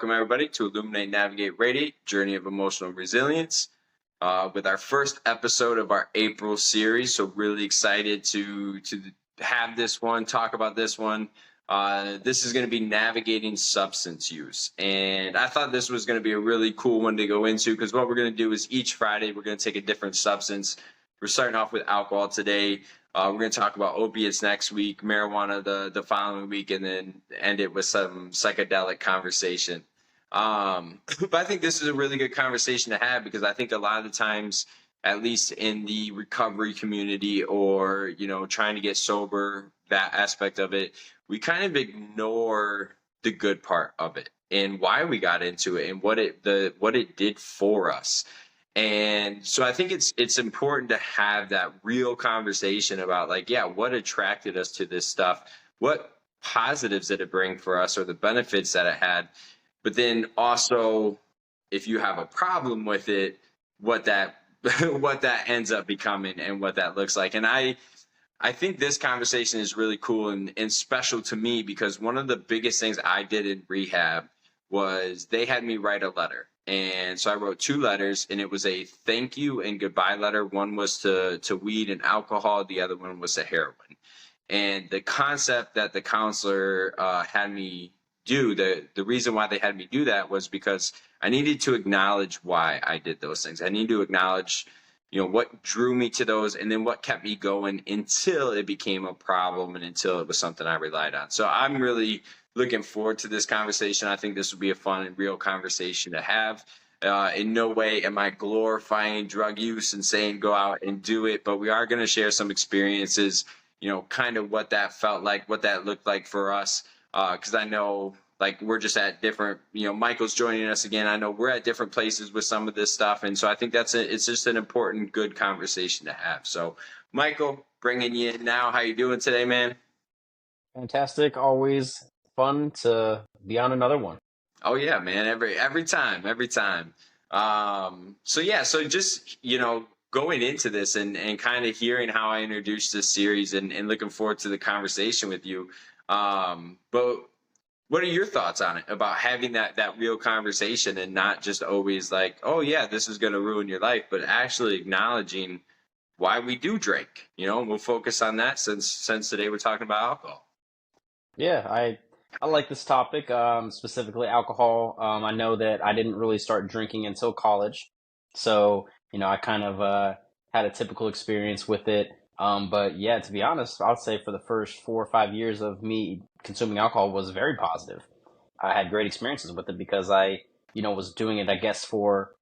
welcome everybody to Illuminate, Navigate, Radiate, Journey of Emotional Resilience with our first episode of our April series. So really excited to have this one, talk about this one. This is going to be navigating substance use. And I thought this was going to be a really cool one to go into because what we're going to do is each Friday we're going to take a different substance. We're starting off with alcohol today. We're going to talk about opiates next week, marijuana the following week, and then end it with some psychedelic conversation. But I think this is a really good conversation to have because I think a lot of the times, at least in the recovery community or, trying to get sober, that aspect of it, we kind of ignore the good part of it and why we got into it and what it did for us. And so I think it's important to have that real conversation about what attracted us to this stuff, what positives did it bring for us or the benefits that it had. But then also, if you have a problem with it, what that ends up becoming and what that looks like. And I think this conversation is really cool and special to me because one of the biggest things I did in rehab was they had me write a letter. And so I wrote 2 letters, and it was a thank you and goodbye letter. One was to weed and alcohol. The other one was to heroin. And the concept that the counselor had me do, the reason why they had me do that was because I needed to acknowledge why I did those things. I needed to acknowledge, what drew me to those and then what kept me going until it became a problem and until it was something I relied on. So I'm really looking forward to this conversation. I think this will be a fun and real conversation to have. In no way am I glorifying drug use and saying go out and do it, but we are going to share some experiences, kind of what that felt like, what that looked like for us. Because I know we're just at different, Michael's joining us again. I know we're at different places with some of this stuff. And so I think it's just an important, good conversation to have. So Michael, bringing you in now. How you doing today, man? Fantastic. Always fun to be on another one. Oh yeah, man. Every time. So just, going into this and kind of hearing how I introduced this series and looking forward to the conversation with you. But what are your thoughts on it about having that real conversation and not just always oh yeah, this is going to ruin your life, but actually acknowledging why we do drink, and we'll focus on that since today we're talking about alcohol. Yeah, I like this topic, specifically alcohol. I know that I didn't really start drinking until college. So, I kind of had a typical experience with it. But yeah, to be honest, I'll say for the first 4 or 5 years of me consuming alcohol was very positive. I had great experiences with it because I, was doing it, I guess, for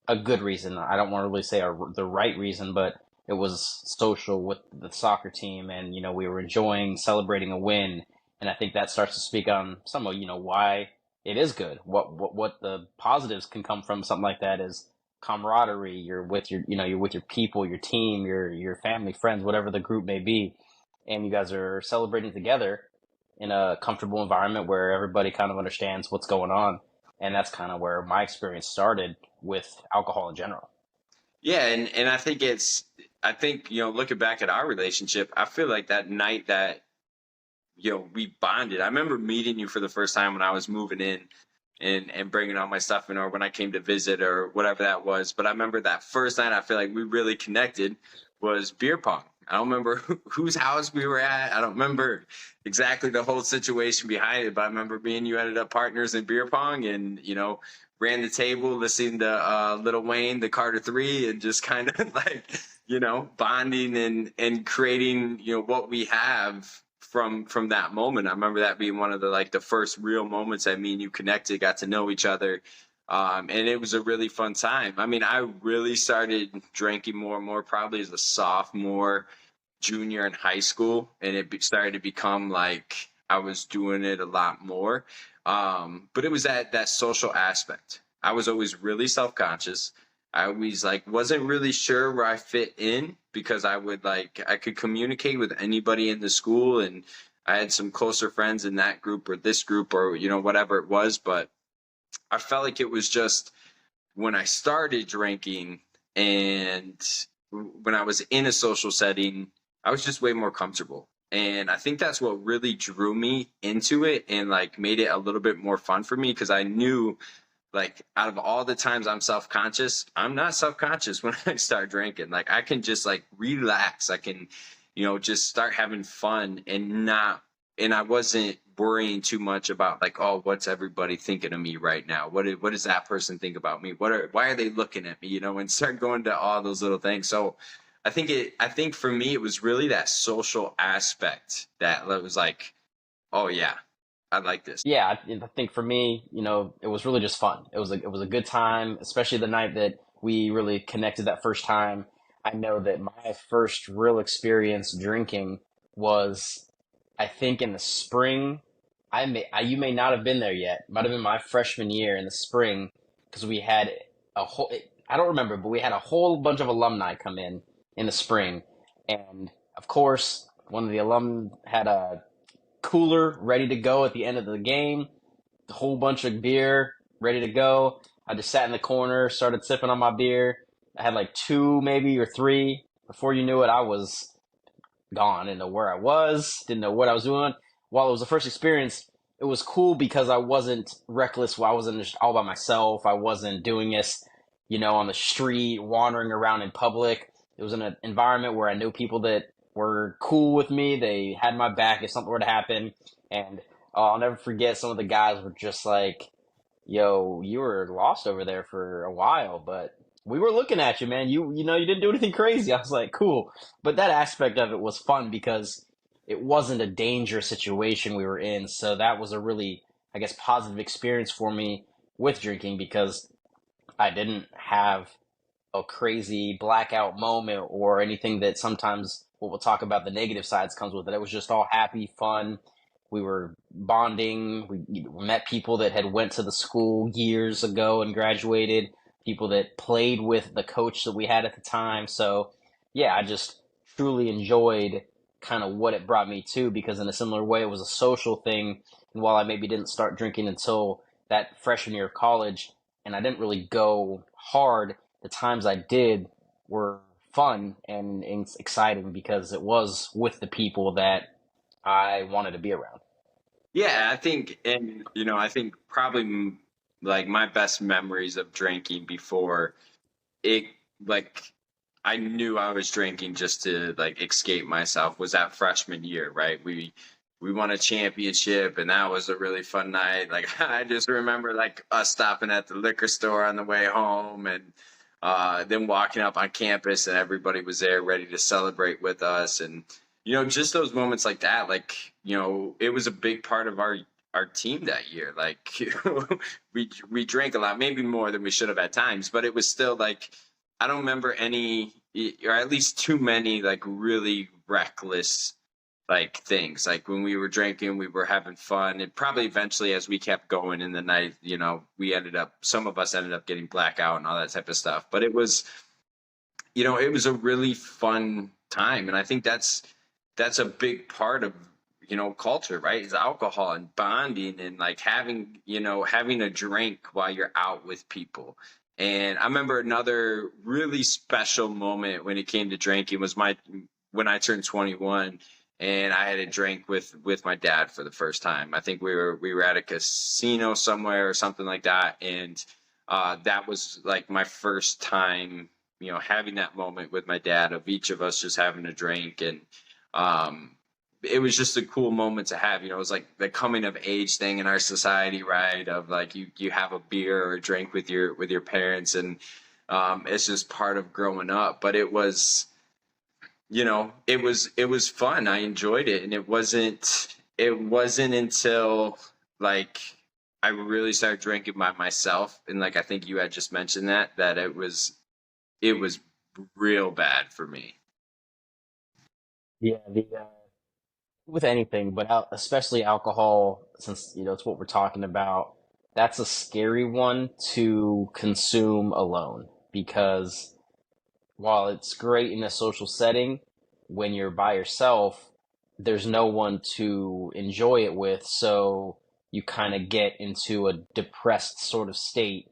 a good reason. I don't want to really say the right reason, but it was social with the soccer team and, we were enjoying celebrating a win. And I think that starts to speak on some of, why it is good. What the positives can come from something like that is camaraderie. You're with you're with your people, your team, your family, friends, whatever the group may be, and you guys are celebrating together in a comfortable environment where everybody kind of understands what's going on. And that's kind of where my experience started with alcohol in general. Yeah, and I think looking back at our relationship, I feel like that night that we bonded. I remember meeting you for the first time when I was moving in and bringing all my stuff in, or when I came to visit or whatever that was. But I remember that first night I feel like we really connected was beer pong. I don't remember whose house we were at. I don't remember exactly the whole situation behind it, but I remember me and you ended up partners in beer pong and, ran the table, listening to Lil Wayne, the Carter 3, and just kind of bonding and creating, what we have from that moment. I remember that being one of the first real moments that me and you connected, got to know each other. And it was a really fun time. I mean, I really started drinking more and more probably as a sophomore, junior in high school. And it started to become I was doing it a lot more. But it was that social aspect. I was always really self-conscious. I always wasn't really sure where I fit in because I could communicate with anybody in the school and I had some closer friends in that group or this group or, whatever it was. But I felt like it was just when I started drinking and when I was in a social setting, I was just way more comfortable. And I think that's what really drew me into it and like made it a little bit more fun for me because I knew like out of all the times I'm self-conscious, I'm not self-conscious when I start drinking. Like I can just like relax. I can, just start having fun and not and I wasn't worrying too much about like, oh, what's everybody thinking of me right now? What does that person think about me? Why are they looking at me? And start going to all those little things. So I think for me it was really that social aspect that was like, oh yeah, I like this. Yeah, I think for me, it was really just fun. It was a good time, especially the night that we really connected that first time. I know that my first real experience drinking was, I think, in the spring. You may not have been there yet. It might have been my freshman year in the spring because we had a whole. I don't remember, but we had a whole bunch of alumni come in the spring, and of course, one of the alum had a cooler ready to go at the end of the game, a whole bunch of beer ready to go. I just sat in the corner, started sipping on my beer. I had like two, maybe, or three. Before you knew it, I was gone. Didn't know where I was, didn't know what I was doing. While it was the first experience, it was cool because I wasn't reckless. I wasn't just all by myself. I wasn't doing this, on the street, wandering around in public. It was in an environment where I knew people that were cool with me. They had my back if something were to happen. And I'll never forget some of the guys were just like, yo, you were lost over there for a while, but we were looking at you, man. You didn't do anything crazy. I was like, cool. But that aspect of it was fun because it wasn't a dangerous situation we were in. So that was a really, I guess, positive experience for me with drinking because I didn't have a crazy blackout moment or anything that sometimes what we'll talk about the negative sides comes with it. It was just all happy, fun. We were bonding. We met people that had went to the school years ago and graduated, people that played with the coach that we had at the time. So yeah, I just truly enjoyed kind of what it brought me to because in a similar way, it was a social thing. And while I maybe didn't start drinking until that freshman year of college, and I didn't really go hard, the times I did were fun and exciting because it was with the people that I wanted to be around. Yeah, I think, and I think probably like my best memories of drinking before it, like I knew I was drinking just to like escape myself was that freshman year, right? We won a championship and that was a really fun night. Like I just remember like us stopping at the liquor store on the way home and then walking up on campus and everybody was there ready to celebrate with us and just those moments like that, like it was a big part of our team that year. Like we drank a lot, maybe more than we should have at times, but it was still like I don't remember any, or at least too many, like really reckless like things. Like when we were drinking, we were having fun. And probably eventually, as we kept going in the night, some of us ended up getting blackout and all that type of stuff. But it was a really fun time, and I think that's a big part of culture, right? Is alcohol and bonding and like having a drink while you're out with people. And I remember another really special moment when it came to drinking was my when I turned 21 and I had a drink with my dad for the first time. I think we were at a casino somewhere or something like that, and that was like my first time, having that moment with my dad of each of us just having a drink, and um, it was just a cool moment to have. It was like the coming of age thing in our society, right? Of like you have a beer or a drink with your parents, and it's just part of growing up. But it was fun. I enjoyed it, and it wasn't until like I really started drinking by myself, and like I think you had just mentioned that it was real bad for me. Yeah, with anything, but especially alcohol, since it's what we're talking about. That's a scary one to consume alone because while it's great in a social setting, when you're by yourself, there's no one to enjoy it with. So you kind of get into a depressed sort of state.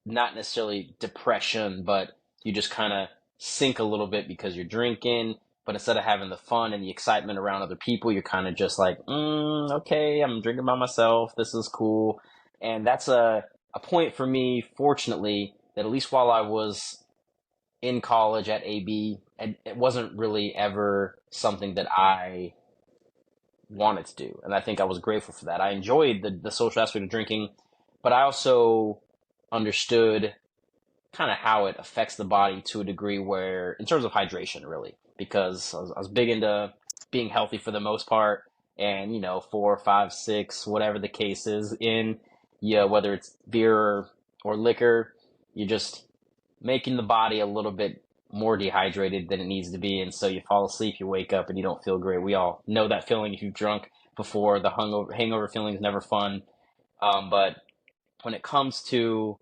Not necessarily depression, but you just kind of sink a little bit because you're drinking. But instead of having the fun and the excitement around other people, you're kind of just like, okay, I'm drinking by myself. This is cool. And that's a point for me, fortunately, that at least while I was in college at AB, and it wasn't really ever something that I wanted to do. And I think I was grateful for that. I enjoyed the social aspect of drinking, but I also understood kind of how it affects the body to a degree where, in terms of hydration, really, because I was big into being healthy for the most part. And, 4, 5, 6, whatever the case is, yeah, whether it's beer or liquor, you're just making the body a little bit more dehydrated than it needs to be. And so you fall asleep, you wake up, and you don't feel great. We all know that feeling if you've drunk before. The hangover feeling is never fun. But when it comes to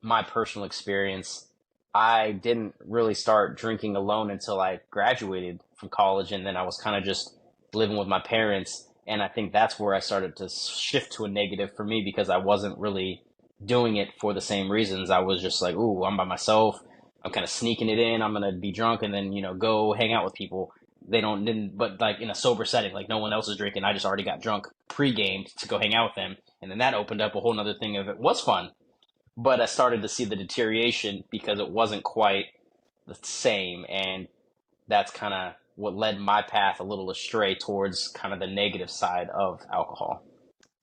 my personal experience, I didn't really start drinking alone until I graduated from college, and then I was kind of just living with my parents. And I think that's where I started to shift to a negative for me because I wasn't really doing it for the same reasons. I was just like, ooh, I'm by myself. I'm kind of sneaking it in. I'm gonna be drunk and then go hang out with people. They don't didn't, but like in a sober setting, like no one else is drinking. I just already got drunk pre-gamed to go hang out with them, and then that opened up a whole nother thing of it was fun, but I started to see the deterioration because it wasn't quite the same, and that's kind of what led my path a little astray towards kind of the negative side of alcohol.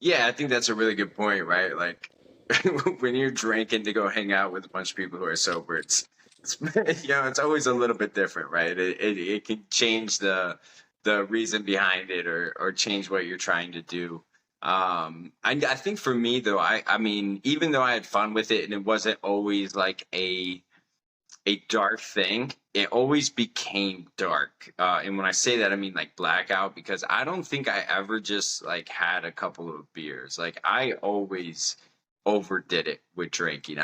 Yeah, I think that's a really good point, right? Like when you're drinking to go hang out with a bunch of people who are sober, it's it's always a little bit different, right? It can change the reason behind it or change what you're trying to do. I think for me though, I mean, even though I had fun with it and it wasn't always like a dark thing, it always became dark. And when I say that, I mean like blackout, because I don't think I ever just like had a couple of beers. Like I always overdid it with drinking.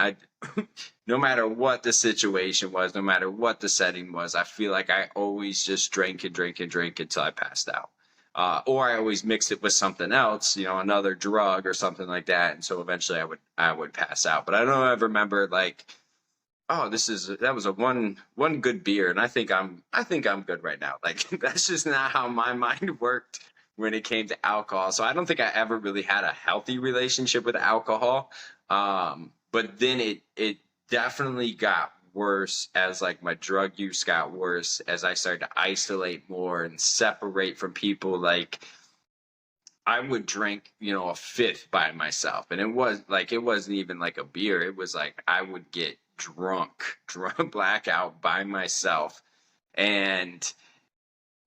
No matter what the situation was, no matter what the setting was, I feel like I always just drank and drank and drank until I passed out. Or I always mixed it with something else, another drug or something like that. And so eventually I would pass out. But I don't ever remember like, oh, that was a one good beer, and I think I'm good right now. Like that's just not how my mind worked when it came to alcohol. So I don't think I ever really had a healthy relationship with alcohol. But then it definitely got worse as like my drug use got worse as I started to isolate more and separate from people. Like I would drink, a fifth by myself. And it wasn't even like a beer. It was like I would get drunk blackout by myself. And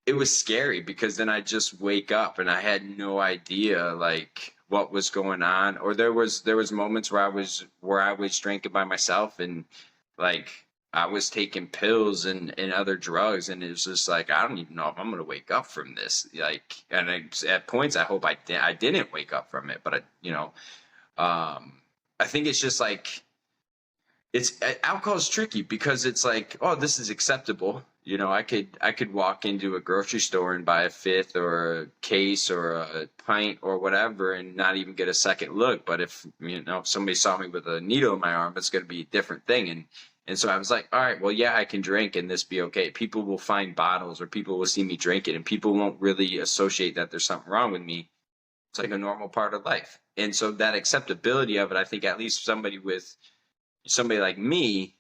it was scary because then I just wake up and I had no idea like what was going on. Or there was moments where I was drinking by myself and like I was taking pills and other drugs, and it was just like I don't even know if I'm gonna wake up from this. Like, and at points I hope I didn't wake up from it, but I think it's just like alcohol is tricky because it's like, oh, this is acceptable. I could walk into a grocery store and buy a fifth or a case or a pint or whatever and not even get a second look. But if somebody saw me with a needle in my arm, it's going to be a different thing. And so I was like, all right, well, yeah, I can drink and this be okay. People will find bottles or people will see me drink it and people won't really associate that there's something wrong with me. It's like a normal part of life. And so that acceptability of it, I think at least somebody like me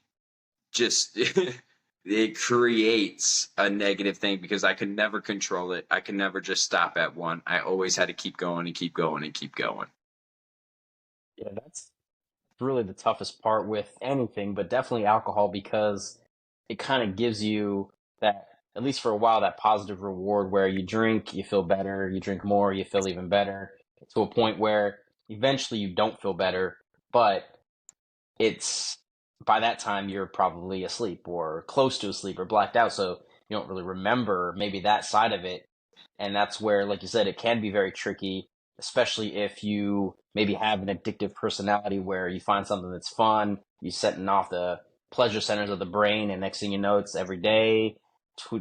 just it creates a negative thing because I could never control it. I could never just stop at one. I always had to keep going and keep going and keep going. Yeah, that's really the toughest part with anything, but definitely alcohol because it kind of gives you that, at least for a while, that positive reward where you drink, you feel better, you drink more, you feel even better, to a point where eventually you don't feel better, but it's by that time you're probably asleep or close to asleep or blacked out, so you don't really remember maybe that side of it. And that's where, like you said, it can be very tricky, especially if you maybe have an addictive personality where you find something that's fun, you setting off the pleasure centers of the brain, and next thing you know, it's every day,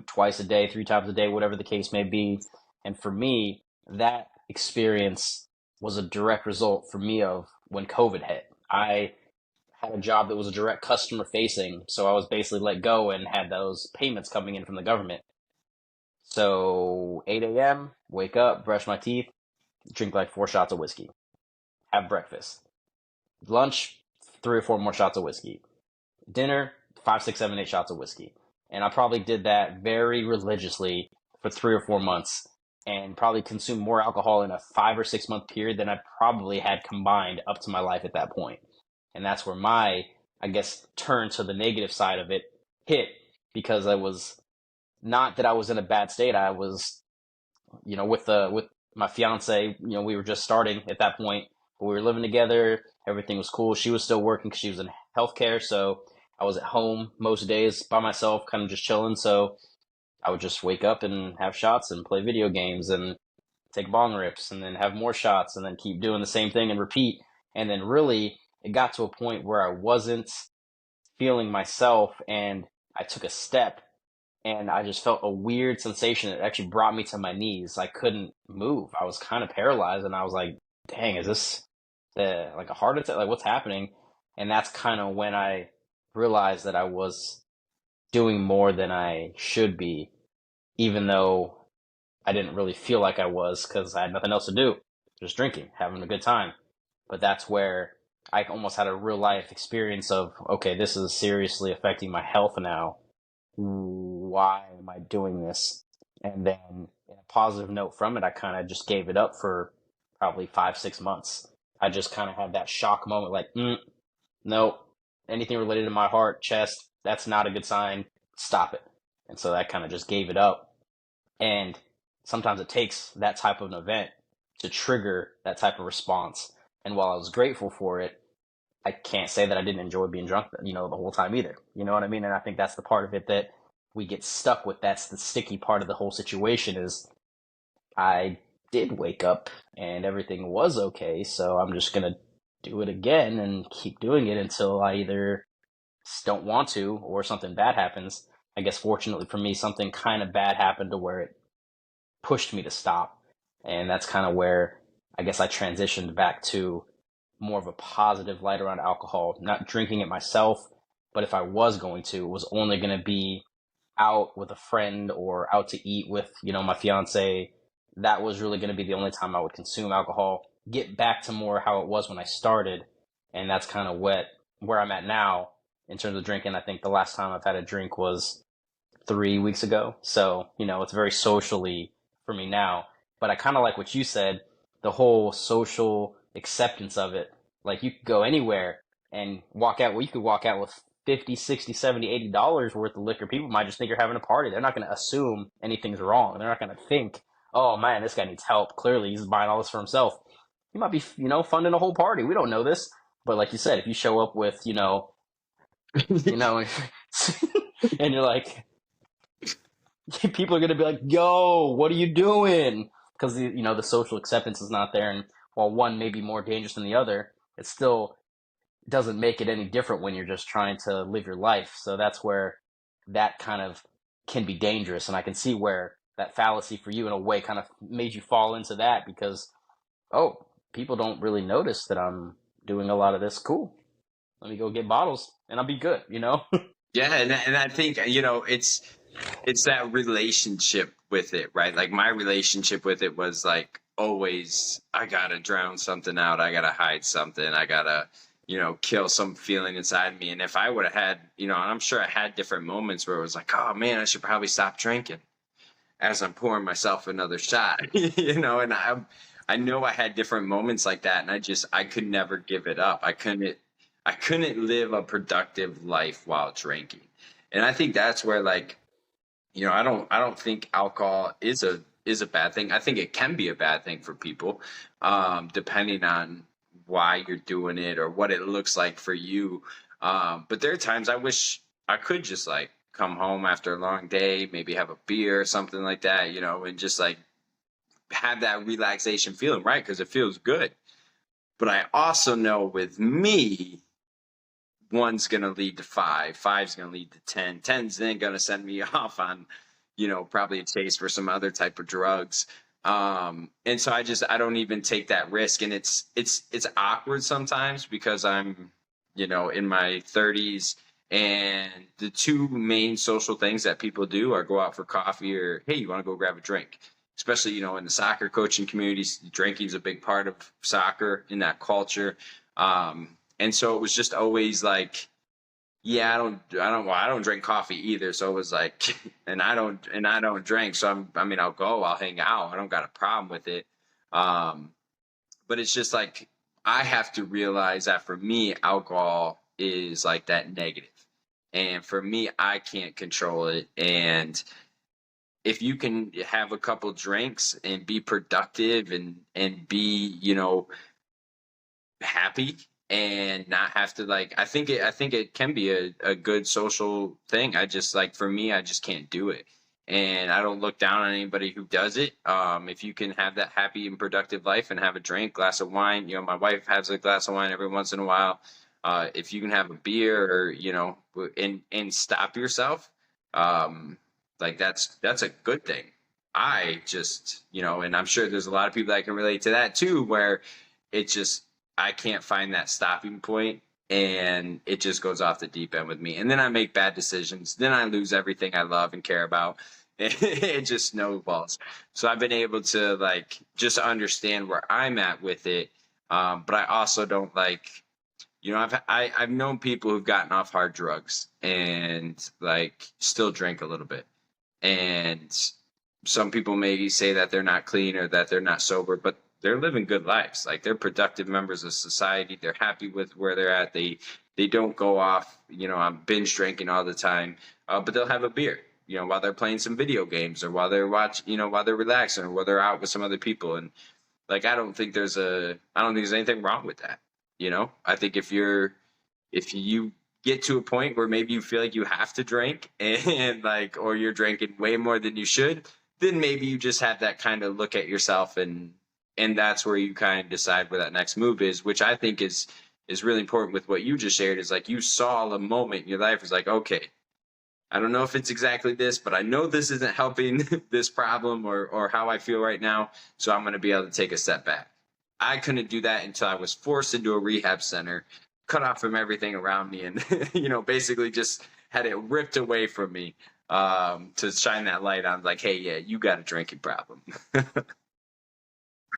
twice a day, 3 times a day, whatever the case may be. And for me, that experience was a direct result for me of when COVID hit. I had a job that was a direct customer facing, so I was basically let go and had those payments coming in from the government. So 8 a.m., wake up, brush my teeth, drink like 4 shots of whiskey, have breakfast. Lunch, 3 or 4 more shots of whiskey. Dinner, 5, 6, 7, 8 shots of whiskey. And I probably did that very religiously for 3 or 4 months and probably consumed more alcohol in a 5 or 6 month period than I probably had combined up to my life at that point. And that's where my, I guess, turn to the negative side of it hit, because I was not that I was in a bad state. I was, with my fiance, we were just starting at that point, but we were living together. Everything was cool. She was still working because she was in healthcare. So I was at home most days by myself, kind of just chilling. So I would just wake up and have shots and play video games and take bong rips and then have more shots and then keep doing the same thing and repeat. And then really it got to a point where I wasn't feeling myself, and I took a step and I just felt a weird sensation that actually brought me to my knees. I couldn't move. I was kind of paralyzed, and I was like, "Dang, is this like a heart attack? Like, what's happening?" And that's kind of when I realized that I was doing more than I should be, even though I didn't really feel like I was because I had nothing else to do, just drinking, having a good time. But that's where I almost had a real life experience of, okay, this is seriously affecting my health now. Why am I doing this? And then, in a positive note from it, I kind of just gave it up for probably 5, 6 months. I just kind of had that shock moment, like, no, anything related to my heart, chest, that's not a good sign. Stop it. And so I kind of just gave it up. And sometimes it takes that type of an event to trigger that type of response. And while I was grateful for it, I can't say that I didn't enjoy being drunk, the whole time either. You know what I mean? And I think that's the part of it that we get stuck with. That's the sticky part of the whole situation is I did wake up and everything was okay. So I'm just going to do it again and keep doing it until I either don't want to or something bad happens. I guess fortunately for me, something kind of bad happened to where it pushed me to stop. And that's kind of where I guess I transitioned back to more of a positive light around alcohol, not drinking it myself, but if I was going to, it was only going to be out with a friend or out to eat with, my fiance. That was really going to be the only time I would consume alcohol, get back to more how it was when I started. And that's kind of where I'm at now in terms of drinking. I think the last time I've had a drink was 3 weeks ago. So, it's very socially for me now. But I kind of like what you said, the whole social acceptance of it. Like you could go anywhere and walk out. Well, you could walk out with 50, 60, 70, $80 worth of liquor. People might just think you're having a party. They're not going to assume anything's wrong. They're not going to think, oh man, this guy needs help. Clearly he's buying all this for himself. He might be, funding a whole party. We don't know this. But like you said, if you show up with, and you're like, people are going to be like, yo, what are you doing? Because, the social acceptance is not there. And while one may be more dangerous than the other, it still doesn't make it any different when you're just trying to live your life. So that's where that kind of can be dangerous. And I can see where that fallacy for you in a way kind of made you fall into that because, oh, people don't really notice that I'm doing a lot of this. Cool. Let me go get bottles and I'll be good, Yeah, and I think it's that relationship with it, right? Like my relationship with it was like always I gotta drown something out, I gotta hide something, I gotta kill some feeling inside me. And if I would have had, and I'm sure I had different moments where it was like, oh man, I should probably stop drinking as I'm pouring myself another shot, and I know I had different moments like that, and I could never give it up. I couldn't live a productive life while drinking. And I think that's where like, I don't think alcohol is a bad thing. I think it can be a bad thing for people, depending on why you're doing it or what it looks like for you. But there are times I wish I could just like come home after a long day, maybe have a beer or something like that, and just like have that relaxation feeling, right? Because it feels good. But I also know with me, one's going to lead to five's going to lead to 10's then going to send me off on, probably a chase for some other type of drugs. And so I don't even take that risk. And it's awkward sometimes because I'm, in my 30s And the two main social things that people do are go out for coffee or, hey, you want to go grab a drink? Especially, in the soccer coaching communities, drinking is a big part of soccer in that culture. And so it was just always like, yeah, well, I don't drink coffee either. So it was like, and I don't drink. So I'll go, I'll hang out. I don't got a problem with it. Um, but it's just like, I have to realize that for me, alcohol is like that negative. And for me, I can't control it. And if you can have a couple drinks and be productive and be, happy and not have to like I think it can be a good social thing. I just like for me I just can't do it. And I don't look down on anybody who does it. If you can have that happy and productive life and have a drink, glass of wine, my wife has a glass of wine every once in a while. If you can have a beer or and stop yourself, um, like that's a good thing. I just and I'm sure there's a lot of people that can relate to that too, where it just I can't find that stopping point and it just goes off the deep end with me. And then I make bad decisions. Then I lose everything I love and care about. It just snowballs. So I've been able to like just understand where I'm at with it. But I also don't like, I've known people who've gotten off hard drugs and like still drink a little bit. And some people maybe say that they're not clean or that they're not sober, but they're living good lives. Like they're productive members of society. They're happy with where they're at. They don't go off, on binge drinking all the time, but they'll have a beer, while they're playing some video games or while they're while they're relaxing or while they're out with some other people. And like I don't think there's anything wrong with that. I think if you get to a point where maybe you feel like you have to drink and like, or you're drinking way more than you should, then maybe you just have that kind of look at yourself and that's where you kind of decide where that next move is, which I think is really important with what you just shared. Is like you saw a moment in your life, is like, okay, I don't know if it's exactly this, but I know this isn't helping this problem or how I feel right now, so I'm going to be able to take a step back. I couldn't do that until I was forced into a rehab center, cut off from everything around me, and basically just had it ripped away from me, to shine that light on, like, hey, yeah, you got a drinking problem.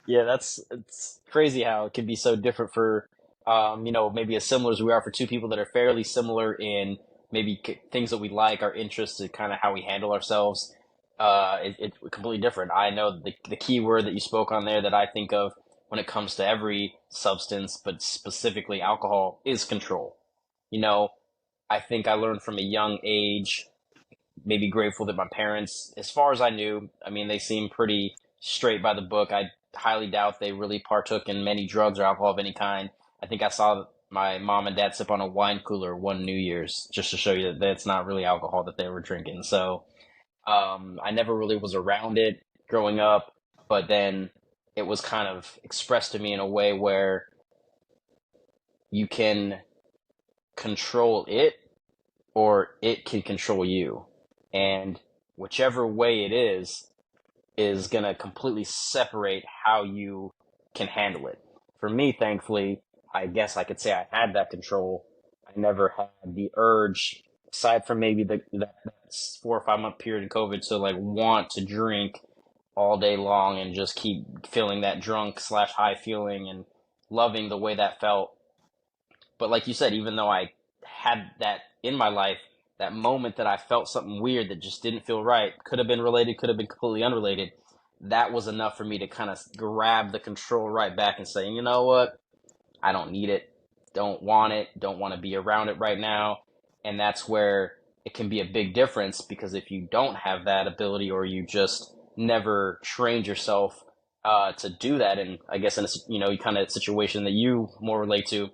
Yeah, it's crazy how it can be so different for, maybe as similar as we are for two people that are fairly similar in maybe things that we like, our interests, and kind of how we handle ourselves. It's completely different. I know the key word that you spoke on there that I think of when it comes to every substance, but specifically alcohol, is control. You know, I think I learned from a young age, maybe grateful that my parents, as far as I knew, I mean, they seemed pretty straight by the book. I highly doubt they really partook in many drugs or alcohol of any kind. I think I saw my mom and dad sip on a wine cooler one New Year's just to show you that that's not really alcohol that they were drinking. So I never really was around it growing up, but then it was kind of expressed to me in a way where you can control it or it can control you. And whichever way it is going to completely separate how you can handle it. For me, thankfully, I guess I could say I had that control. I never had the urge, aside from maybe that 4 or 5 month period in COVID, to like want to drink all day long and just keep feeling that drunk slash high feeling and loving the way that felt. But like you said, even though I had that in my life, that moment that I felt something weird that just didn't feel right, could have been related, could have been completely unrelated. That was enough for me to kind of grab the control right back and say, you know what? I don't need it. Don't want it. Don't want to be around it right now. And that's where it can be a big difference, because if you don't have that ability or you just never trained yourself to do that, and I guess in a kind of situation that you more relate to,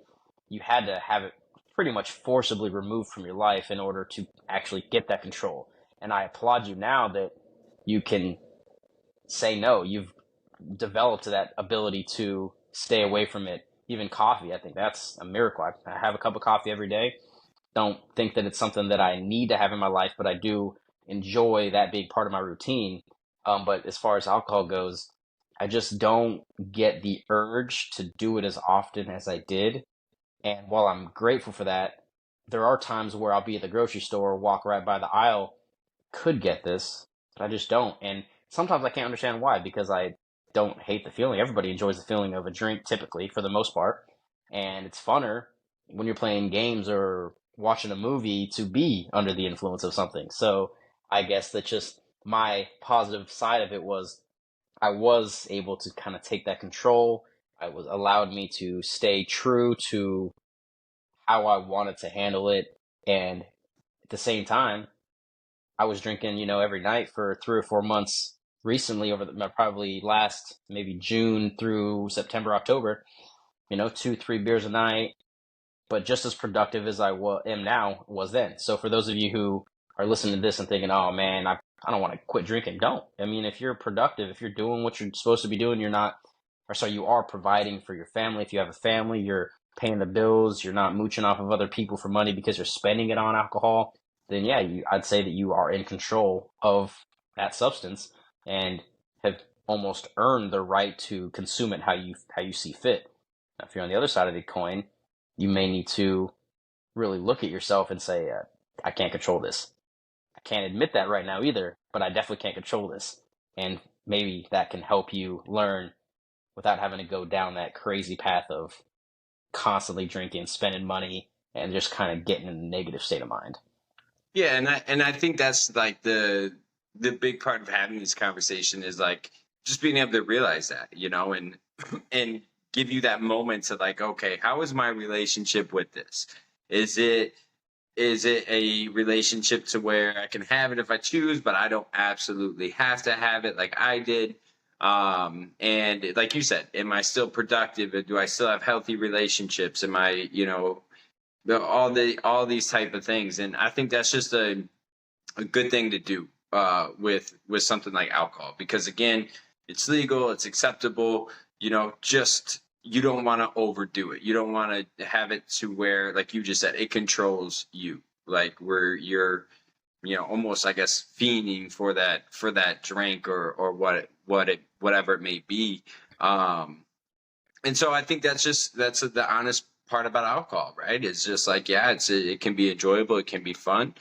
you had to have it pretty much forcibly removed from your life in order to actually get that control. And I applaud you now that you can say no. You've developed that ability to stay away from it. Even coffee, I think that's a miracle. I have a cup of coffee every day. Don't think that it's something that I need to have in my life, but I do enjoy that being part of my routine. But as far as alcohol goes, I just don't get the urge to do it as often as I did. And while I'm grateful for that, there are times where I'll be at the grocery store, walk right by the aisle, could get this, but I just don't. And sometimes I can't understand why, because I don't hate the feeling. Everybody enjoys the feeling of a drink, typically, for the most part. And it's funner when you're playing games or watching a movie to be under the influence of something. So I guess that just my positive side of it was I was able to kind of take that control. I was allowed me to stay true to how I wanted to handle it. And at the same time, I was drinking, every night for 3 or 4 months recently over the probably last maybe June through September, October, 2, 3 beers a night, but just as productive as am now was then. So for those of you who are listening to this and thinking, oh man, I don't want to quit drinking, don't. I mean, if you're productive, if you're doing what you're supposed to be doing, you are providing for your family. If you have a family, you're paying the bills, you're not mooching off of other people for money because you're spending it on alcohol, then yeah, I'd say that you are in control of that substance and have almost earned the right to consume it how you see fit. Now, if you're on the other side of the coin, you may need to really look at yourself and say, I can't control this. I can't admit that right now either, but I definitely can't control this. And maybe that can help you learn without having to go down that crazy path of constantly drinking, spending money, and just kind of getting in a negative state of mind. Yeah, and I think that's like the big part of having this conversation is like just being able to realize that, and give you that moment to like, okay, how is my relationship with this? Is it a relationship to where I can have it if I choose, but I don't absolutely have to have it like I did? And like you said, am I still productive? Do I still have healthy relationships? Am I, all these type of things? And I think that's just a good thing to do with something like alcohol, because again, it's legal, it's acceptable, just you don't want to overdo it. You don't want to have it to where, like you just said, it controls you, like where you're, almost, I guess, fiending for that drink or whatever it may be. And so I think that's the honest part about alcohol, right? It's just like, yeah, it can be enjoyable, it can be fun.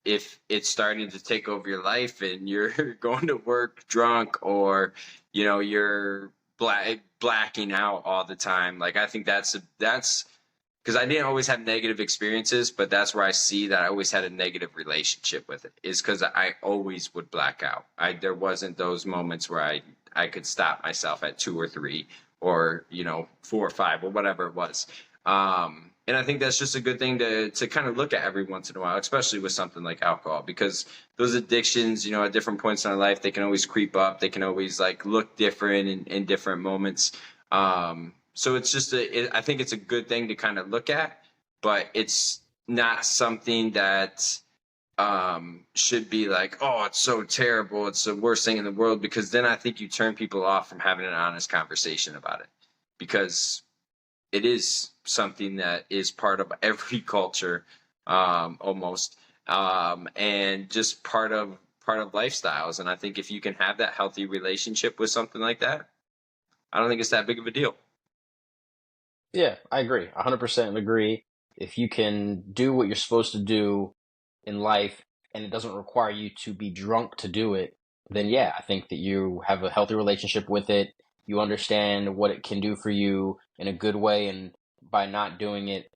If it's starting to take over your life and you're going to work drunk, or you're blacking out all the time, like I think that's because I didn't always have negative experiences, but that's where I see that I always had a negative relationship with it, is because I always would black out. There wasn't those moments where I could stop myself at 2 or 3 or 4 or 5 or whatever it was. And I think that's just a good thing to kind of look at every once in a while, especially with something like alcohol, because those addictions, at different points in our life, they can always creep up. They can always like look different in different moments. So it's just I think it's a good thing to kind of look at, but it's not something that should be like, oh, it's so terrible, it's the worst thing in the world, because then I think you turn people off from having an honest conversation about it, because it is something that is part of every culture, almost, and just part of lifestyles. And I think if you can have that healthy relationship with something like that, I don't think it's that big of a deal. Yeah, I agree. 100% agree. If you can do what you're supposed to do in life and it doesn't require you to be drunk to do it, then yeah, I think that you have a healthy relationship with it. You understand what it can do for you in a good way, and by not doing it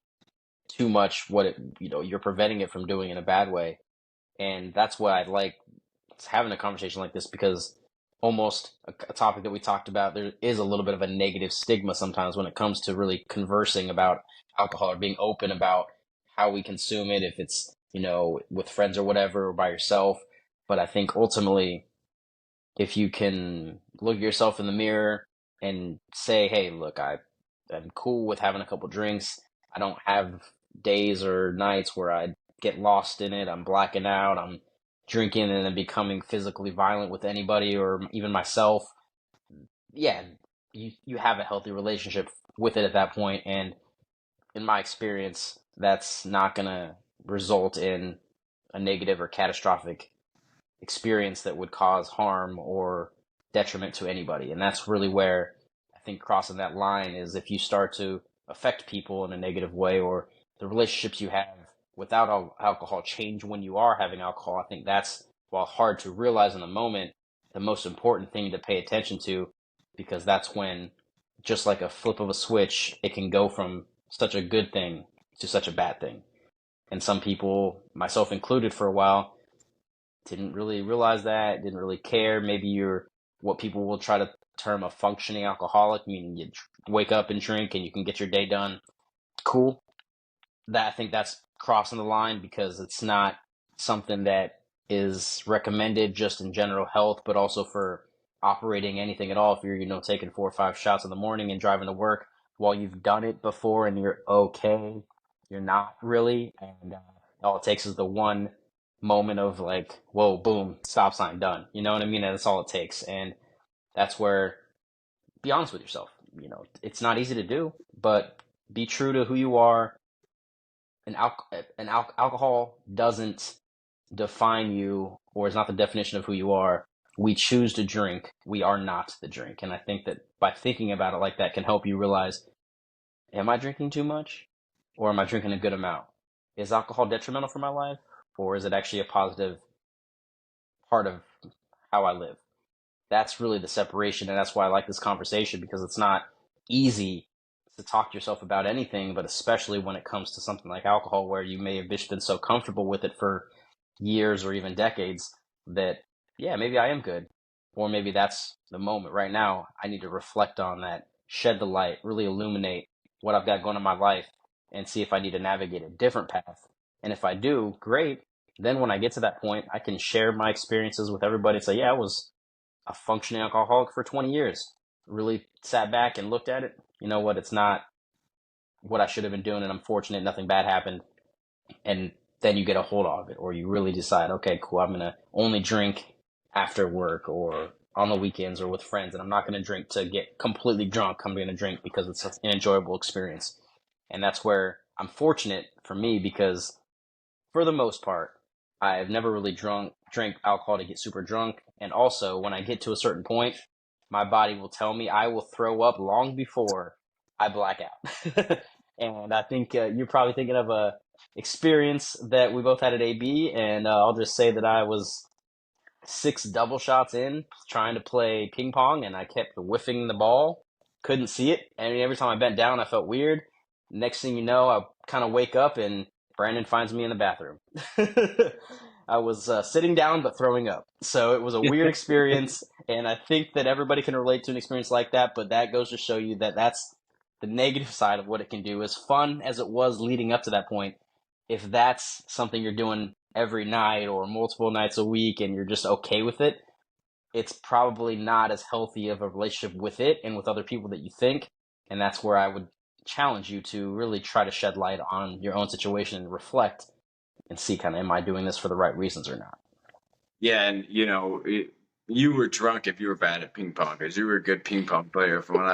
too much, you're preventing it from doing in a bad way. And that's why I like having a conversation like this, because almost a topic that we talked about, there is a little bit of a negative stigma sometimes when it comes to really conversing about alcohol or being open about how we consume it, if it's, with friends or whatever, or by yourself. But I think ultimately, if you can look at yourself in the mirror and say, hey, look, I'm cool with having a couple drinks. I don't have days or nights where I get lost in it. I'm blacking out. I'm drinking and then becoming physically violent with anybody or even myself. Yeah, you have a healthy relationship with it at that point. And in my experience, that's not going to result in a negative or catastrophic experience that would cause harm or detriment to anybody. And that's really where I think crossing that line is, if you start to affect people in a negative way, or the relationships you have without alcohol change when you are having alcohol. I think that's, while hard to realize in the moment, the most important thing to pay attention to, because that's when, just like a flip of a switch, it can go from such a good thing to such a bad thing. And some people, myself included for a while, didn't really realize that, didn't really care. Maybe you're what people will try to term a functioning alcoholic, meaning you wake up and drink and you can get your day done. Cool. That, I think that's crossing the line, because it's not something that is recommended just in general health, but also for operating anything at all. If you're, taking 4 or 5 shots in the morning and driving to work, while you've done it before and you're okay, you're not really. And all it takes is the one moment of like, whoa, boom, stop sign, done. You know what I mean? And that's all it takes. And that's where, be honest with yourself. It's not easy to do, but be true to who you are. Alcohol doesn't define you, or is not the definition of who you are. We choose to drink. We are not the drink. And I think that by thinking about it like that can help you realize, am I drinking too much, or am I drinking a good amount? Is alcohol detrimental for my life, or is it actually a positive part of how I live? That's really the separation. And that's why I like this conversation, because it's not easy to talk to yourself about anything, but especially when it comes to something like alcohol, where you may have just been so comfortable with it for years or even decades that, yeah, maybe I am good. Or maybe that's the moment right now. I need to reflect on that, shed the light, really illuminate what I've got going on in my life, and see if I need to navigate a different path. And if I do, great. Then when I get to that point, I can share my experiences with everybody and say, yeah, I was a functioning alcoholic for 20 years. Really sat back and looked at it. You know what? It's not what I should have been doing, and I'm fortunate nothing bad happened. And then you get a hold of it, or you really decide, okay, cool, I'm going to only drink after work or on the weekends or with friends, and I'm not going to drink to get completely drunk. I'm going to drink because it's an enjoyable experience. And that's where I'm fortunate for me, because for the most part, I've never really drank alcohol to get super drunk. And also, when I get to a certain point, my body will tell me I will throw up long before I black out. And I think you're probably thinking of a experience that we both had at AB. And I'll just say that I was 6 double shots in trying to play ping pong, and I kept whiffing the ball. Couldn't see it. And every time I bent down, I felt weird. Next thing you know, I kind of wake up and Brandon finds me in the bathroom. I was sitting down but throwing up. So it was a weird experience, and I think that everybody can relate to an experience like that, but that goes to show you that that's the negative side of what it can do. As fun as it was leading up to that point, if that's something you're doing every night or multiple nights a week and you're just okay with it, it's probably not as healthy of a relationship with it and with other people that you think. And that's where I would challenge you to really try to shed light on your own situation and reflect and see kind of, am I doing this for the right reasons or not? Yeah, and you were drunk if you were bad at ping pong, because you were a good ping pong player from what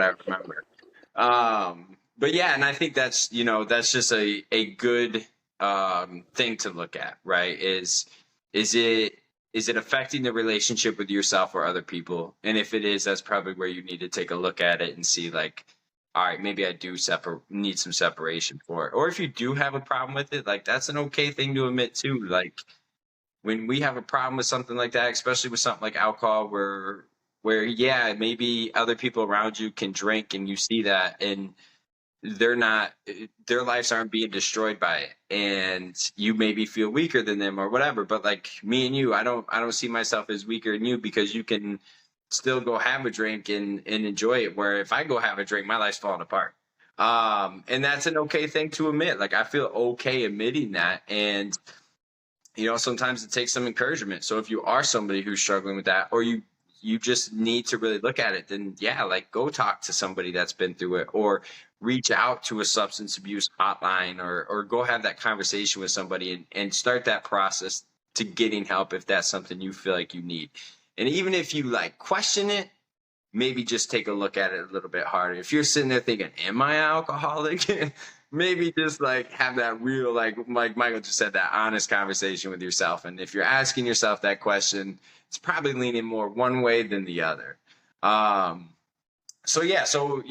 I remember. But yeah, and I think that's just a good thing to look at, right? Is it affecting the relationship with yourself or other people? And if it is, that's probably where you need to take a look at it and see, like, all right, maybe I do need some separation for it. Or if you do have a problem with it, like, that's an okay thing to admit too. Like, when we have a problem with something like that, especially with something like alcohol, where yeah, maybe other people around you can drink and you see that, and they're not, their lives aren't being destroyed by it, and you maybe feel weaker than them or whatever. But like me and you, I don't see myself as weaker than you, because you can still go have a drink and enjoy it, where if I go have a drink, my life's falling apart. And that's an okay thing to admit. Like, I feel okay admitting that. And sometimes it takes some encouragement. So if you are somebody who's struggling with that, or you just need to really look at it, then yeah, like, go talk to somebody that's been through it, or reach out to a substance abuse hotline, or go have that conversation with somebody and start that process to getting help if that's something you feel like you need. And even if you like question it, maybe just take a look at it a little bit harder. If you're sitting there thinking, am I an alcoholic? Maybe just like have that real, like Michael just said, that honest conversation with yourself. And if you're asking yourself that question, it's probably leaning more one way than the other. So yeah, so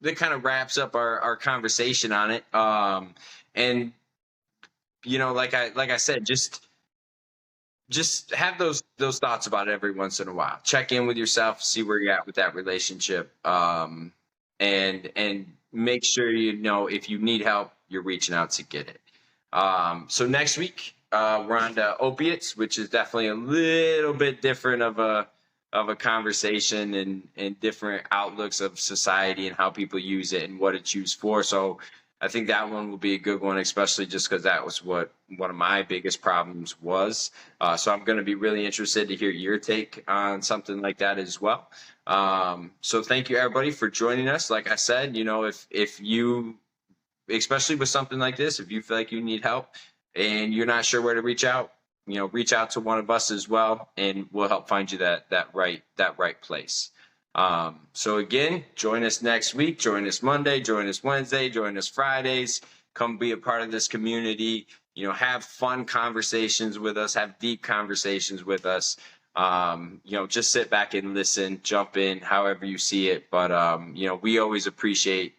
that kind of wraps up our conversation on it. And like I said, just have those thoughts about it every once in a while. Check in with yourself, see where you're at with that relationship, and make sure if you need help, you're reaching out to get it. So next week we're on to opiates, which is definitely a little bit different of a conversation and different outlooks of society and how people use it and what it's used for. So I think that one will be a good one, especially just because that was what one of my biggest problems was. So I'm going to be really interested to hear your take on something like that as well. So thank you everybody for joining us. Like I said, if you, especially with something like this, if you feel like you need help and you're not sure where to reach out, reach out to one of us as well, and we'll help find you that right place. So again, join us next week, join us Monday, join us Wednesday, join us Fridays. Come be a part of this community. Have fun conversations with us, have deep conversations with us. Just sit back and listen, jump in however you see it. But we always appreciate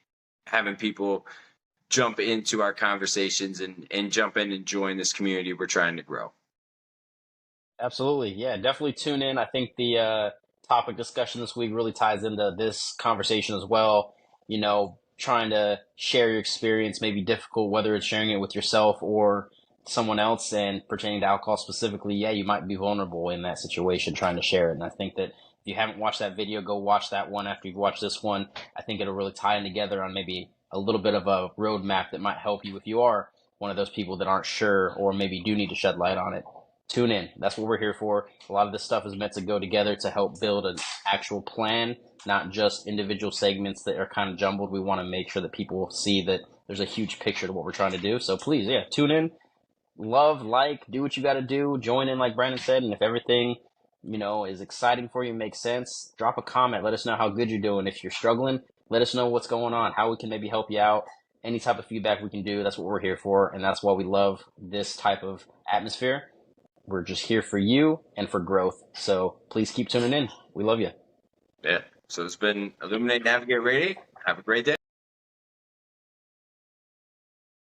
having people jump into our conversations and jump in and join this community we're trying to grow. Absolutely. Yeah, definitely tune in. I think the topic discussion this week really ties into this conversation as well. Trying to share your experience may be difficult, whether it's sharing it with yourself or someone else. And pertaining to alcohol specifically, yeah, you might be vulnerable in that situation trying to share it. And I think that if you haven't watched that video, go watch that one after you've watched this one. I think it'll really tie in together on maybe a little bit of a roadmap that might help you if you are one of those people that aren't sure or maybe do need to shed light on it. Tune in. That's what we're here for. A lot of this stuff is meant to go together to help build an actual plan, not just individual segments that are kind of jumbled. We want to make sure that people see that there's a huge picture to what we're trying to do. So please, yeah, tune in, love, do what you got to do, join in like Brandon said, and if everything, is exciting for you, makes sense, drop a comment. Let us know how good you're doing. If you're struggling, let us know what's going on, how we can maybe help you out. Any type of feedback we can do, that's what we're here for, and that's why we love this type of atmosphere. We're just here for you and for growth. So please keep tuning in. We love you. Yeah. So it's been Illuminate, Navigate, Radiate. Have a great day.